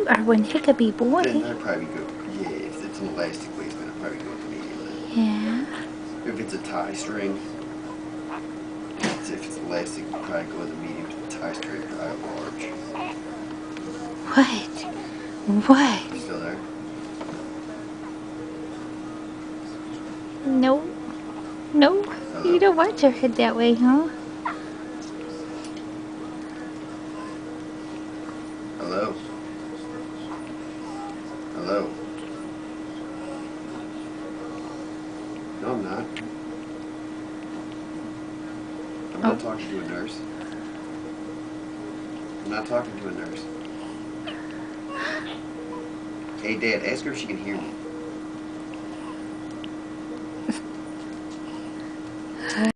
You are one hiccupy boy. Then I'd probably go, yeah, if it's an elastic waistband, I'd probably go with the medium then. Yeah. If it's a tie string, if it's elastic, I'd probably go with a medium. If it's a tie string, probably a large. What? What? You still there? No. No. Hello? You don't want your head that way, huh? Hello? Hello? No, I'm not. I'm not talking to a nurse. I'm not talking to a nurse. Hey, Dad, ask her if she can hear me.